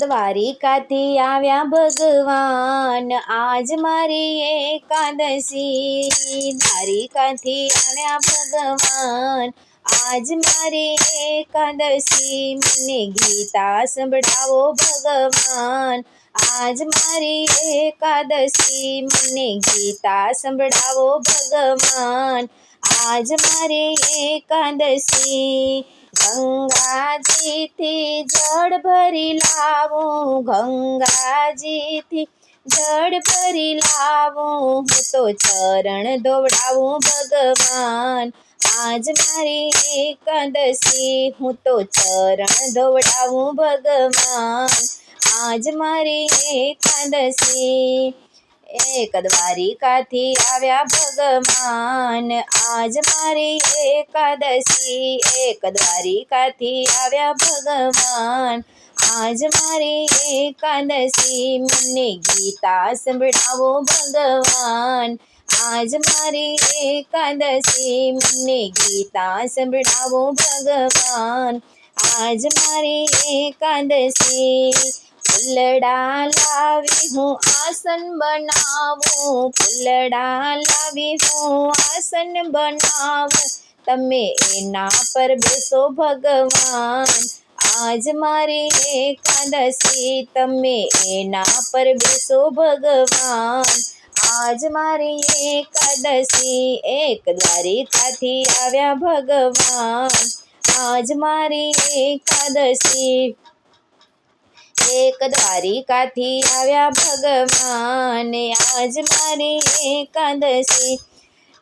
દ્વારિકાથી આવ્યા ભગવાન, આજ મારી એકાદશી. દ્વારિકાથી આવ્યા ભગવાન, આજ મારી એકાદશી. મને ગીતા સંભળાવો ભગવાન, આજ મારી એકાદશી. મને ગીતા સંભળાવો ભગવાન, આજ મારી એકાદશી. ગંગાજીથી જળ ભરી લાવું, ગંગાજીથી જળ ભરી લાવું. હું તો ચરણ ધોવડાવું ભગવાન, આજ મારી એકાદશી. હું તો ચરણ ધોવડાવું ભગવાન, આજ મારી એકાદશી. એક દ્વારિકાથી આવ્યા ભગવાન, આજ મારી એકાદશી. એક દ્વારિકાથી આવ્યા ભગવાન, આજ મારી એકાદશી. મને ગીતા સંભળાવો ભગવાન, આજ મારી એકાદશી. મને ગીતા સંભળાવો ભગવાન, આજ મારી એકાદશી. ફૂલડા લાવી હું આસન બનાવું, ફૂલડા લાવી હું આસન બનાવું. તમે એના પર બેસો ભગવાન, આજ મારી એકાદશી. તમે એના પર બેસો ભગવાન, આજ મારી એકાદશી. એક દ્વારિકાથી આવ્યા ભગવાન, આજ મારી એકાદશી. એક દ્વારિકાથી આવ્યા ભગવાન, આજ મારી એકાદશી.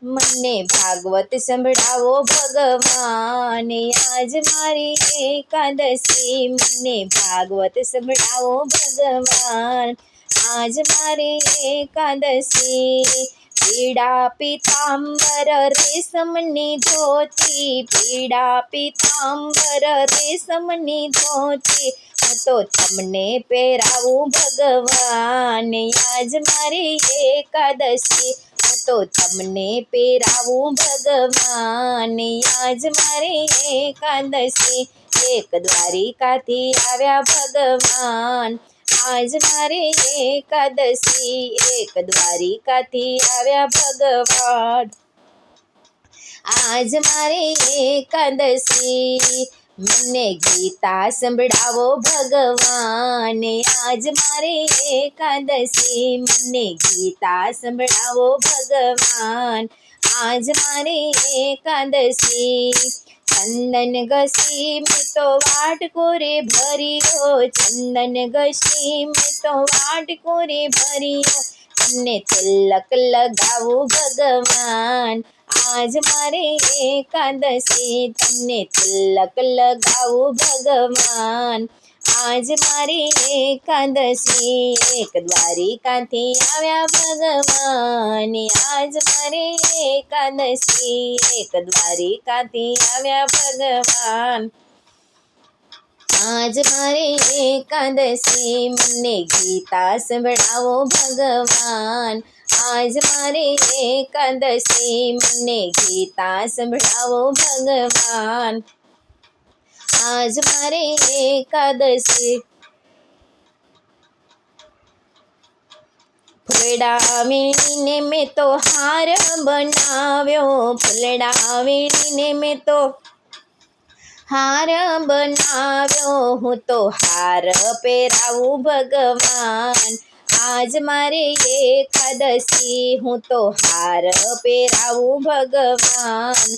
મને ભાગવત સંભળાવો ભગવાન, આજ મારી એકાદશી. મને ભાગવત સંભળાવો ભગવાન, આજ મારી એકાદશી. પીળા પીતાંબર રેશમની ધોતી, પીળા પીતાંબર રેશમની ધોતી. હું તો તમને પહેરાવું ભગવાન, આજ મારી એકાદશી. હું તો તમને પહેરાવું ભગવાન, આજ મારી એકાદશી. એક દ્વારિકાથી આવ્યા ભગવાન, આજ મારી એકાદશી. એક દ્વારિકાથી આવ્યા ભગવાન, આજ મારી એકાદશી. મને ગીતા સંભળાવો ભગવાન, આજ મારી એકાદશી. મને ગીતા સંભળાવો ભગવાન, આજ મારી એકાદશી. ચંદન ઘસી મેં તો વાટકો રે ભર્યો, ચંદન ઘસી મેં તો વાટકો રે ભર્યો. તમને તિલક લગાવું ભગવાન, આજ મારી એકાદશી. તમને તિલક લગાવું ભગવાન, આજ મારી એકાદશી. એક દ્વારિકાથી આવ્યા ભગવાન, આજ મારી એકાદશી. એક દ્વારિકાથી આવ્યા ભગવાન, આજ મારી એકાદશી. મને ગીતા સંભળાવો ભગવાન, આજ મારી એકાદશી. મને ગીતા સંભળાવો ભગવાન, આજ મારી એકાદશી. ફૂલડા વીણીને મેં તો હાર બનાવ્યો, ફૂલડા વીણીને મેં તો હાર બનાવ્યો. હું તો હાર પહેરાવું ભગવાન, આજ મારી એકાદશી. હું તો હાર પહેરાવું ભગવાન,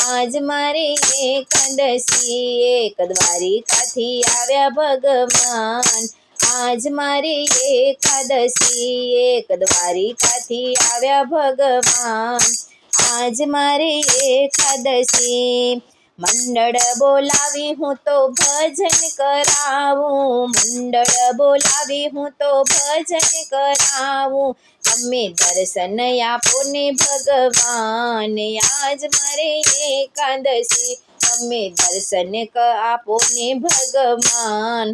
આજ મારી એકાદશી. એક દ્વારિકાથી આવ્યા ભગવાન, આજ મારી એકાદશી. એક દ્વારિકાથી આવ્યા ભગવાન, આજ મારી એકાદશી. મંડળ બોલાવી હું તો ભજન કરાવું, મંડળ બોલાવી હું તો ભજન કરાવું. તમે દર્શન આપો ને ભગવાન, આજ મારે એકાદશી. તમે દર્શન આપો ને ભગવાન,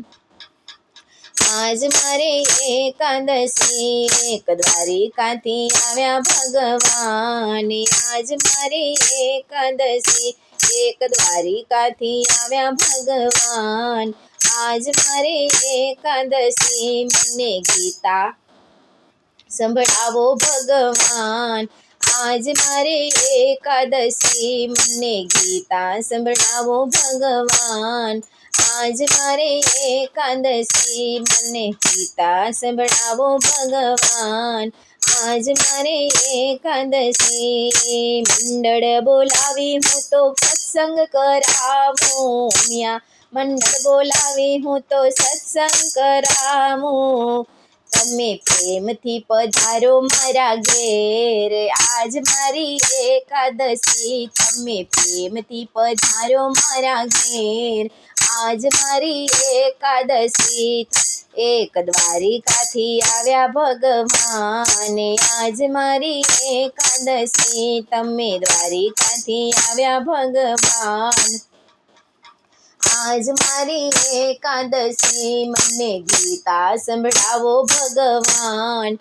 આજ મારે એકાદશી. એક દ્વારિકાથી આવ્યા ભગવાન, આજ મારી એકાદશી. એક દ્વારિકાથી આવ્યા ભગવાન. આજ મારે એકાદશી મને ગીતા સંભળાવો ભગવાન. આજ મારે એકાદશી મને ગીતા સંભળાવો ભગવાન. આજ મારે એકાદશી મને ગીતા સંભળાવો ભગવાન. આજ મારે એકાદશી મંડળ બોલાવી હું તો સત્સંગ કરાવું. મ્યા મંડળ બોલાવી હું તો સત્સંગ કરાવું. તમે પ્રેમથી પધારો મારા ઘેર. આજ મારી એકાદશી તમે પ્રેમથી પધારો મારા ઘેર. આજ મારી એકાદશી એક દ્વારિકાથી આવ્યા ભગવાન. આજ મારી એકાદશી તમે દ્વારિકાથી આવ્યા ભગવાન. આજ મારી એકાદશી મને ગીતા સંભળાવો ભગવાન.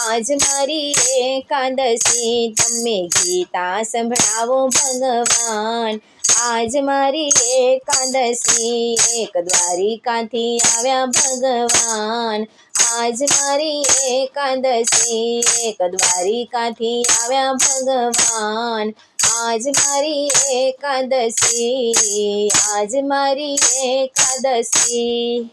આજ મારી એકાદશી તમે ગીતા સંભળાવો ભગવાન. આજ મારી એકાદશી એક દ્વારિકાથી આવ્યા ભગવાન. આજ મારી એકાદશી એક દ્વારિકાથી આવ્યા ભગવાન. આજ મારી એકાદશી આજ મારી એકાદશી.